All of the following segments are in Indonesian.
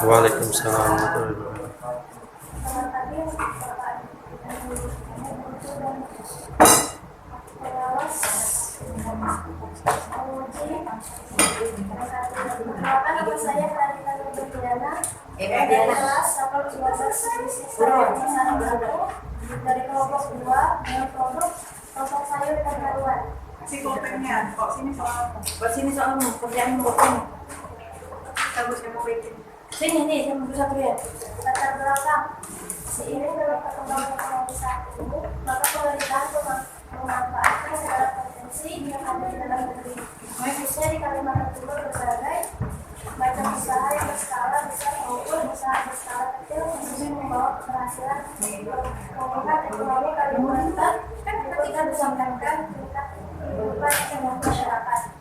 Waalaikumsalam warahmatullahi wabarakatuh. Selamat pagi, Bapak Ibu dan pengawas penguji. Perkenalkan nama saya Radita Nurdiana dari kelas 12 bisnis pemesanan 1 dari kelompok 2 dengan produk kelompok sayur dan haluan. Psikoteknya, kok sini soal kerjaan ini. Bagus yang mau bikin. Sini nih, saya mau satu ya. Latar belakang. Seiring dengan perkembangan teknologi saat ini, maka pemerintah memanfaatkan segala potensi yang ada di dalam negeri, khususnya di Kalimantan Timur berbagai macam usaha yang berskala besar maupun usaha berskala kecil khususnya membawa keberhasilan mengangkat ekonomi Kalimantan ketika disampaikan tingkat kehidupan ekonomi masyarakat.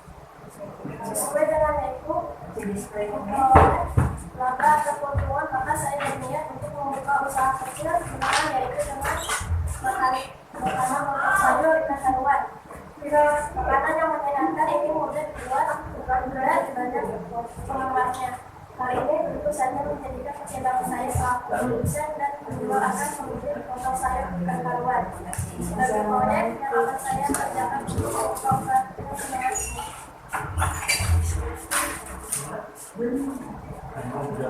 Sesuai dengan itu, maka ada keuntungan, maka saya berniat untuk membuka usaha kecil dengan yaitu dengan makanan sayur dan haluan. Makanan yang menyenangkan ini mudah dibuat, bukan berat banyak penggemarnya. Hal ini tentu saja menjadikan pertimbangan saya selaku produsen dan juga akan menjadi potong sayur dan haluan. Sebagai proyek yang akan saya kerjakan untuk program ini.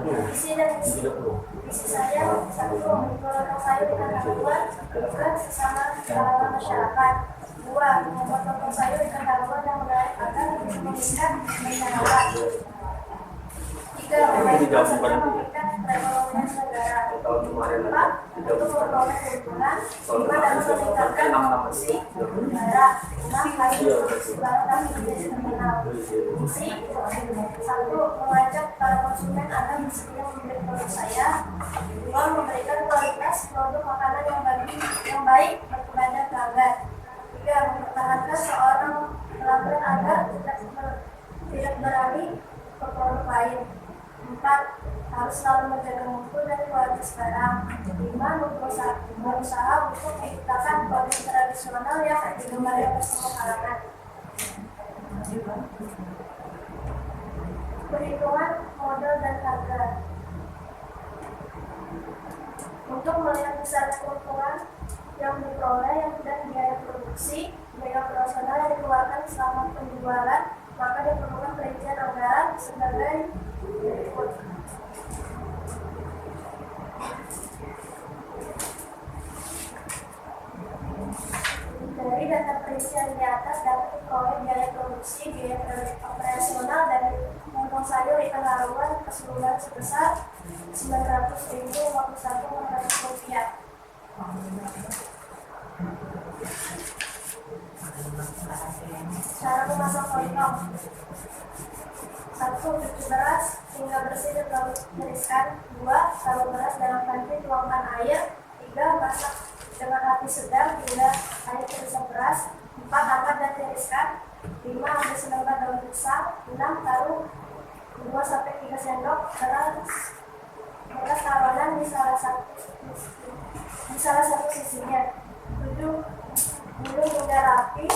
Visi dan misi saya satu, memotong sayur dan haluan bukan sesama kalangan masyarakat. 2, membuat potong sayur dan haluan yang menarik agar meningkat masyarakat. 3, memberikan serta memberikan perekonomian negara. 4, untuk memperoleh keuntungan. 5, dalam meningkatkan produksi negara. 6, lagi produksi barang dan menjadi terminal. Misi 1, mengajak para konsumen agar bersedia membeli produk saya. 2, memberikan kualitas produk makanan yang baik kepada pelanggan. 3, mempertahankan seorang pelanggan agar tidak beralih ke produk lain. 4, harus selalu menjaga mutu dan kualitas barang. 5, berusaha untuk menciptakan produk tradisional yang digemari oleh semua kalangan. Perhitungan modal dan harga. Untuk melihat besar keuntungan yang diperoleh dan biaya produksi, biaya operasional yang dikeluarkan selama penjualan, maka diperlukan perincian anggaran sebagai berikut. Dari data perincian di atas dapat diperoleh biaya produksi, biaya operasional dan potong sayur ikan haluan keseluruhan sebesar Rp900.051. Cara memasak lontong. 1, cuci beras hingga bersih dan lalu tiriskan. 2, taruh beras dalam panci, tuangkan air. 3, masak dengan api sedang hingga air teresap beras. 4, angkat dan tiriskan. 5, ambil selembar daun pisang. 6, taruh 2-3 sendok beras taruhan di salah satu sisinya. 7, gulung hingga rapi,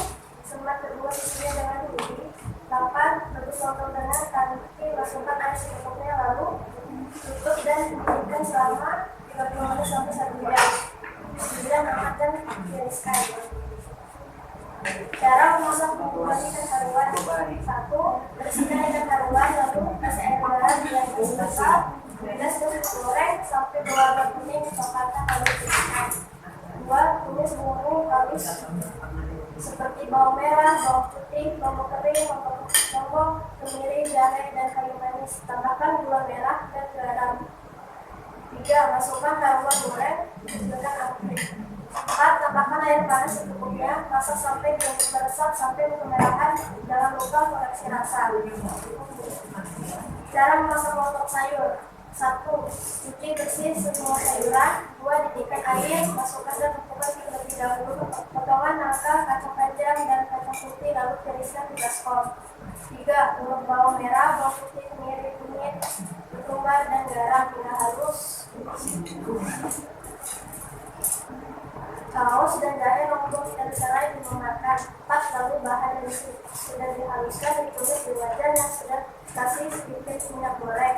semat kedua sisinya dengan duri. 8, rebus lontong dengan tangki, masukkan air secukupnya lalu tutup dan didiekan selama 30 menit sampai 1 jam. 9, angkat dan tiriskan. Cara memasak bumbu basi dan haluan. 1, bersihkan ikan haluan lalu kasih air garam yang besar. Bilas dan goreng sampai berwarna kuning kecoklatan lalu tiriskan. 2, tumis bumbu halus seperti bawang merah, bawang putih, bawang kering, lombok, kemiri, jahe, dan kayu manis. Tambahkan gula merah dan garam. 3, masukkan haluan goreng dengan api. 4, tambahkan air panas secukupnya. Masak sampai bumbu meresap sampai kemerahan dalam luka koreksi rasa. Cara memasak lontong sayur. 1, cuci bersih semua sayuran. 2, didihkan air, masukkan dan tumpukkan terlebih dahulu potongan nangka, kacang panjang, dan kacang putih lalu tiriskan di baskom. 3, ulek bawang merah, bawang putih, kemiri, kunyit, ketumbar, dan garam hingga halus. Saus dan jahe lombok dan serai dimakan. 4, lalu bahan yang sudah dihaluskan ditumis di wajan yang sudah kasih sedikit minyak goreng.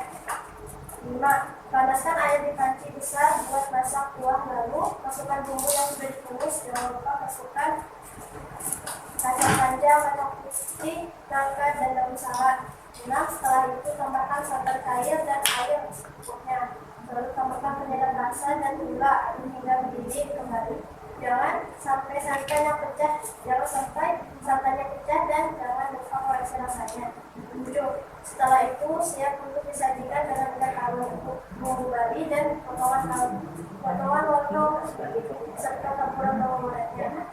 5, Panaskan air di panci besar buat masak kuah, lalu masukkan bumbu yang sudah ditumis. Jangan lupa masukkan kacang panjang, kacang putih, nangka, dan daun salam. Setelah itu tambahkan santan cair dan air secukupnya. Lalu tambahkan penyedap rasa dan gula, aduk hingga mendidih kembali. Jangan sampai santannya pecah dan jangan lupa koreksi rasanya. 7. Setelah itu siap untuk disajikan dengan minyak kaldu, bumbu bali, dan potongan wortel serta campuran bawang gorengnya.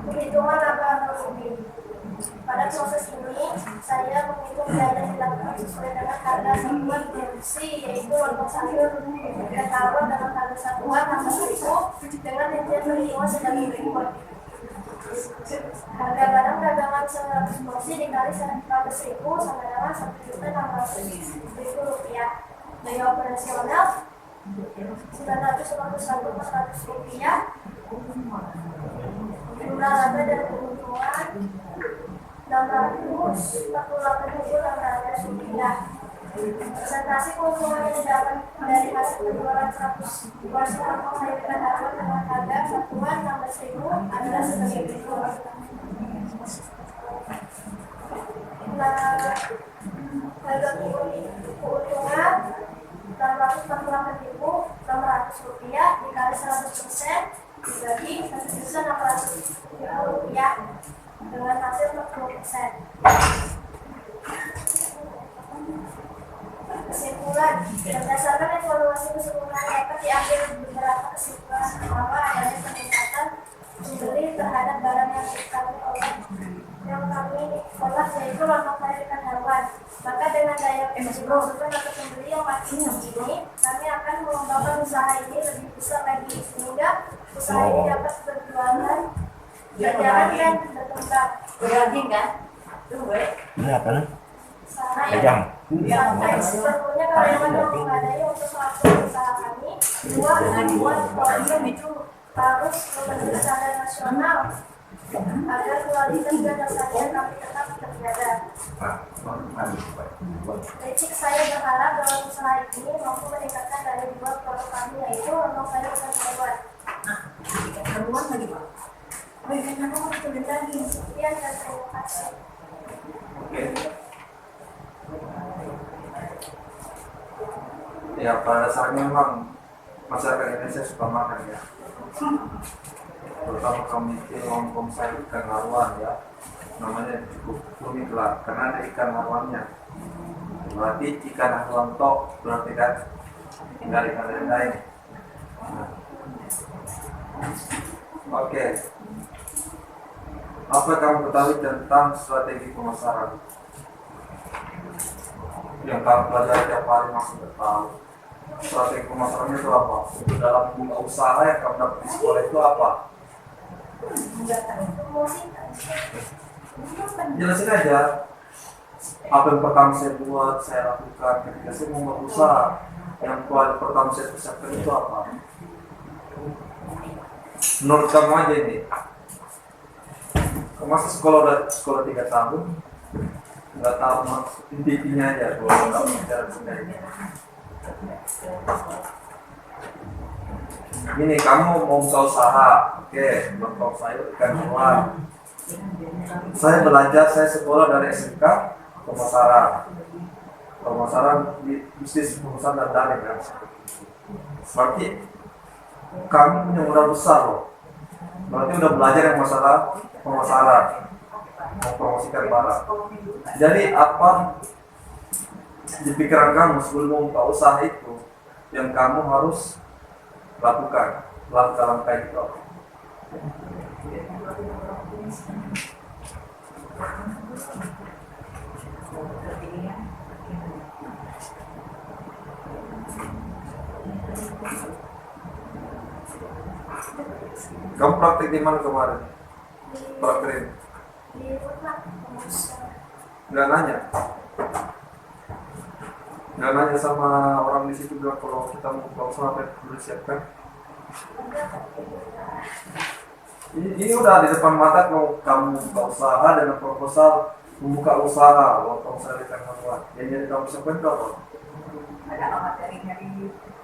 Perhitungan laba rugi. Pada proses ini, saya menghitung biaya yang dilakukan sesuai dengan harga satuan produksi, yaitu lontong sayur ikan tawar dengan harga satuan Rp1.000 dengan rincian perhitungan sebagai berikut. Harga barang dagangan 100 porsi dikali 100.000 sama dengan Rp1.600.000. Biaya operasional Rp981.400. Jumlah laba dan keuntungan Rp648.600. Presentasi keuntungan yang didapat dari hasil penjualan 100 porsi lontong sayur ikan tawar dengan harga satuan Rp16.000 adalah sebagai berikut. Harga keuntungan Rp648.600 dikali 100% dibagi Rp1.600.000 dengan hasil 40%. Kesimpulan, berdasarkan evaluasi keseluruhan dapat diambil beberapa kesimpulan. Pertama, adanya peningkatan pembeli terhadap barang yang kami olah, yaitu lontong sayur ikan hewan. Maka dengan daya konsumen atau pembeli yang makin tinggi, kami akan mengembangkan usaha ini lebih besar lagi, sehingga usaha ini dapat berjualan, berjalan dan berkembang. Berarti kan? Ini apa nih? Pegang. Sepertinya karyawan yang memadai untuk melakukan usaha kami. 2. Volume itu harus memenuhi standar nasional agar kualitas dan rasanya kami tetap terjaga. Prinsip saya berharap dalam usaha ini mampu meningkatkan daya jual produk kami, yaitu lontong sayur ikan hewan. Ikan hewan lagi Pak? Oh, ikan hewan itu lagi. Sekian dan terima kasih. Ya, pada dasarnya memang masyarakat Indonesia suka makan ya. Terutama kami di lontong sayur ikan haruan ya. Namanya cukup unik lah, karena ada ikan haruannya. Berarti ikan haruan tok, berarti kan tinggal ikan lain. Oke. Apa kamu ketahui tentang strategi pemasaran? Yang kamu pelajari tiap hari masih tahu. Strategi pemasarannya itu apa? Untuk dalam buka usaha yang kamu dapat di sekolah itu apa? Jelasin aja. Apa yang pertama saya buat, saya lakukan ketika saya mau berusaha. Yang pertama saya persiapkan itu apa? Menurut kamu aja ini. Masa sekolah 3 tahun nggak tahu intinya aja kalau nggak bicara sendiri. Ini kamu mau buka usaha, oke, lontong sayur ikan hewan. Saya belajar, saya sekolah dari SMK pemasaran di bisnis pemasaran dan daring kan. Berarti kamu punya modal besar loh. Berarti udah belajar yang masalah pemasaran, mempromosikan barang. Jadi apa di pikiran kamu sebelum membuka usaha itu yang kamu harus lakukan langkah-langkah itu? Kamu praktek di mana kemarin? Praktek? Di rumah. Nggak nanya sama orang di situ bilang kalau kita mau buka usaha apa yang perlu disiapkan? Ini udah di depan mata mau kamu buka usaha dengan proposal membuka usaha lontong sayur ikan hewan. Yang jadi kamu siapkan itu apa? Ada nggak materinya di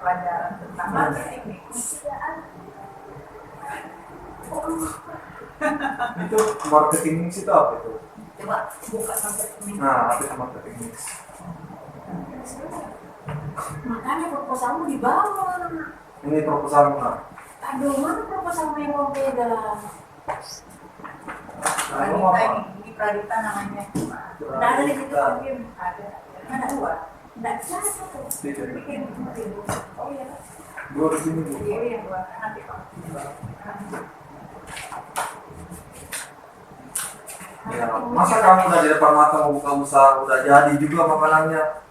pelajaran tentang marketing nih? Itu marketing mix itu apa itu? Coba buka sampai ini. Nah, apa itu marketing mix? Makanya proposalmu di bawah. Ini proposal mana? Aduh, mana proposalmu yang mau beda? Nah, itu Pradita apa? ini Pradita namanya. Nggak ada di situ. Ada. Ada dua. Nggak bisa satu. Bikin. Oh iya. Dua di sini Bu. Iya, iya, dua. Nanti Pak. Ya, masa kamu udah di depan mata mau buka usaha, udah jadi juga makanannya?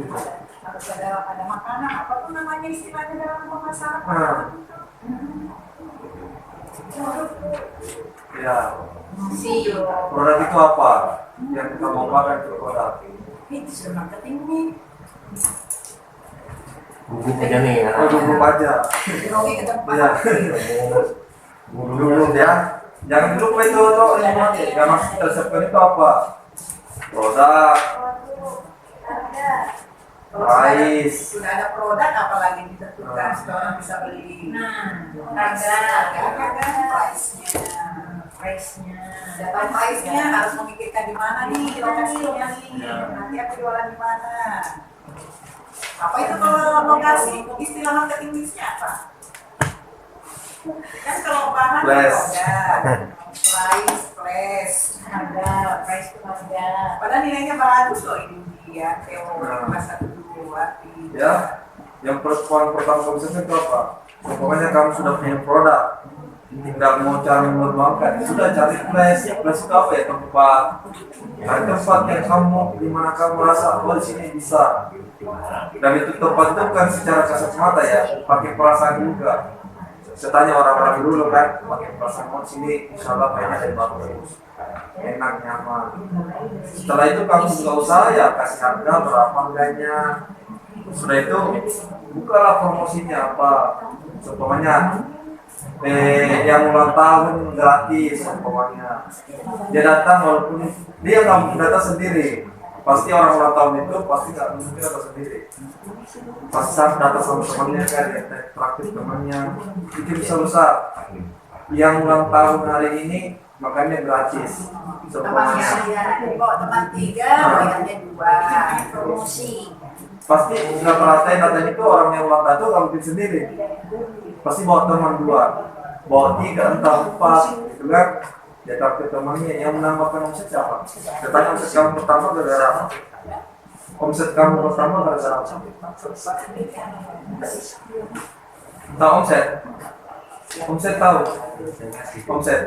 Gitu. Harus ada makanan, apa tuh namanya istilahnya dalam pemasaran? Nah. Ya, produk itu apa? Yang kita mau pakai itu produk. Itu sudah marketing nih. Gugup aja nih. Oh, dulu aja. Grogi ke depan. Iya. Dulu ya. Jangan lupa itu tuh, yang masih tersebut itu apa? Produk, price. Sudah ada produk, apalagi ditentukan supaya orang bisa beli. Nah, Harga kan price-nya. Data price-nya harus memikirkan di mana nih lokasinya nih. Nanti aku jualan di mana. Apa itu kalau lokasi istilah marketing mix-nya apa? Kan kalau bahan Flash. price, harga, price itu harga. Padahal nilainya bagus loh ini dia, kelas 1, 2, 3. Ya, yang pertama konsepnya itu apa? Pokoknya kamu sudah punya produk, tinggal mau cara mengembangkan, sudah cari place itu apa ya, tempat, cari tempat yang kamu, di mana kamu rasa, oh di sini bisa. Dan itu tempat itu bukan secara kasat mata ya, pakai perasaan juga. Saya tanya orang-orang dulu kan, pakai perasaan, oh sini insya Allah kayaknya bagus, enak, nyaman. Setelah itu kamu buka usaha ya, kasih harga berapa harganya. Sudah itu bukalah promosinya apa, umpamanya yang ulang tahun gratis umpamanya. Dia datang walaupun dia nggak mungkin datang sendiri, pasti orang ulang tahun itu pasti nggak mungkin datang sendiri, pasti datang sama temannya kan, ya traktir temannya, bikin besar. Yang ulang tahun hari ini makanya gratis Temannya semuanya. ada, teman 3, bayarnya 2, promosi. Pasti nggak perhatiin datanya itu orang yang ulang tahun itu nggak mungkin sendiri, pasti bawa teman 2, bawa 3, entah 4 gitu kan. Dia traktir temannya. Yang menambahkan omset siapa? Katanya omset kamu pertama gara-gara apa? Omset kamu pertama gara-gara apa? Tahu omset? Omset tahu? Omset?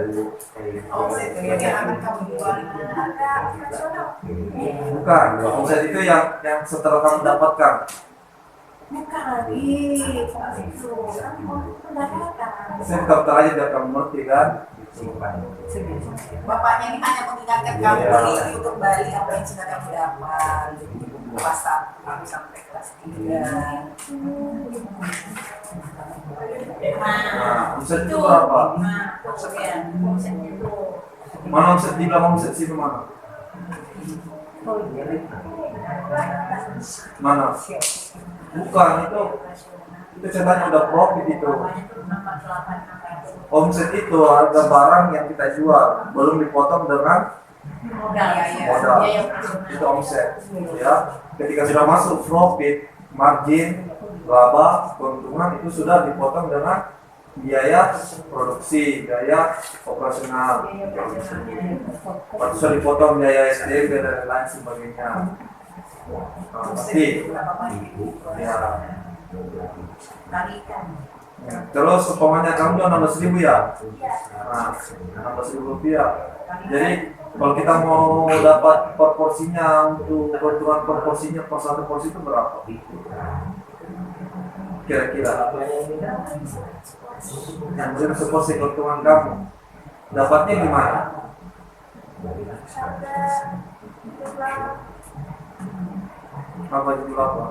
Omset yang akan kamu jual. Bukan. Omset itu yang setelah kamu dapatkan. Bukan lagi. Itu kan pendapatan. Saya daftar aja biar kamu ngerti kan. Bapaknya ini hanya mengingatkan kamu review kembali apa yang sudah kamu dapat. Kelas 1 sampai kelas 3. Nah, omset itu berapa? Omsetnya itu. Mana omset dibilang omset sih mana? Mana? Bukan itu ceritanya udah profit itu. Omset itu harga barang yang kita jual belum dipotong dengan modal. Itu omset. Ya, ketika sudah masuk profit, margin, laba, keuntungan itu sudah dipotong dengan biaya produksi, biaya operasional. Lalu sudah dipotong biaya SDM dan lain sebagainya. Pasti. Ya. Terus umpamanya kamu jual 16.000 ya? Nah, 16.000 rupiah. Jadi kalau kita mau dapat proporsinya untuk keuntungan proporsinya per satu porsi itu berapa? Kira-kira yang mungkin seporsi keuntungan kamu dapatnya gimana? Apa jumlah apa?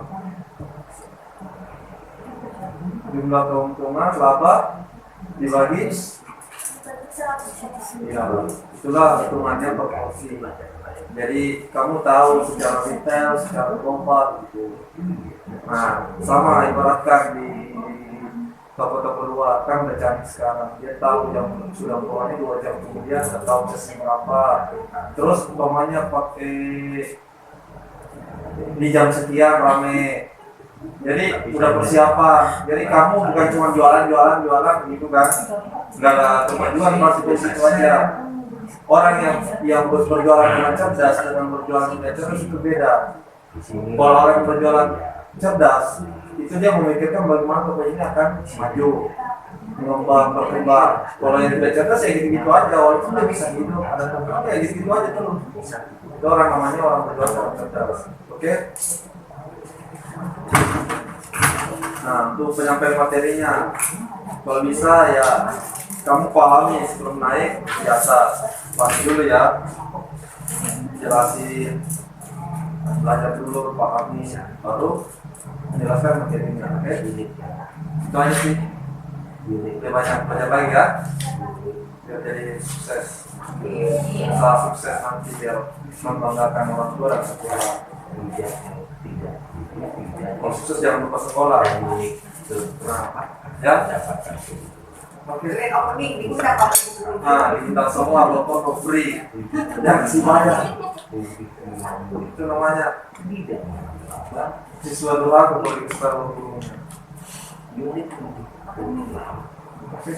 Jumlah keuntungan laba dibagi Ya, itulah hitungannya proporsi. Jadi kamu tahu secara detail, secara global gitu. Nah, sama ibaratkan di toko-toko luar kan udah canggih sekarang. Dia tahu yang sudah keluarnya 2 jam kemudian, sudah tahu jasnya berapa. Terus umpamanya pakai di jam sekian rame. Jadi udah persiapan. Jadi kamu bukan cuma jualan gitu kan? Nggak ada kemajuan masih di situ aja. Orang yang berjualan dengan cerdas dengan berjualan dengan cerdas itu beda. Kalau orang yang berjualan cerdas itu dia memikirkan bagaimana toko ini akan maju, mengembang, berkembang. Kalau yang tidak cerdas ya gitu-gitu aja. Walaupun dia bisa hidup, ada tokonya ya gitu-gitu aja terus. Itu orang namanya orang berjualan dengan cerdas. Oke? Nah, untuk penyampaian materinya, kalau bisa ya kamu pahami sebelum naik, biasa pahami dulu ya, jelasin, belajar dulu, pahami, baru menjelaskan materinya. Oke? Itu aja sih. Lebih banyak lagi ya, biar jadi sukses. Setelah sukses nanti biar membanggakan orang tua dan sekolah. Kalau sukses jangan lupa sekolah. Nah, ya. Oke. Grand opening diundang Pak. Nah, diundang semua for free. Jangan sih banyak. Itu namanya siswa doa kembali ke sekolah gurunya. Oke.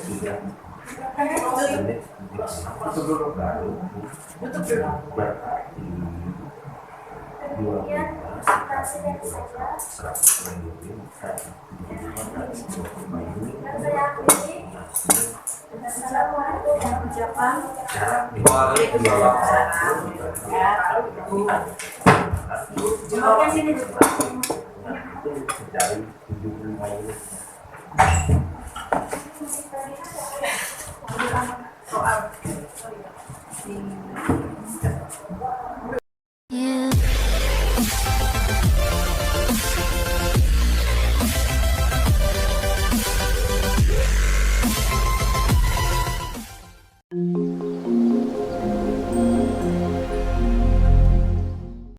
Itu dulu. Kemudian presentasi dari saya. Dan saya akhiri. Assalamualaikum warahmatullahi wabarakatuh. Waalaikumsalam. Jawabnya sini. Soal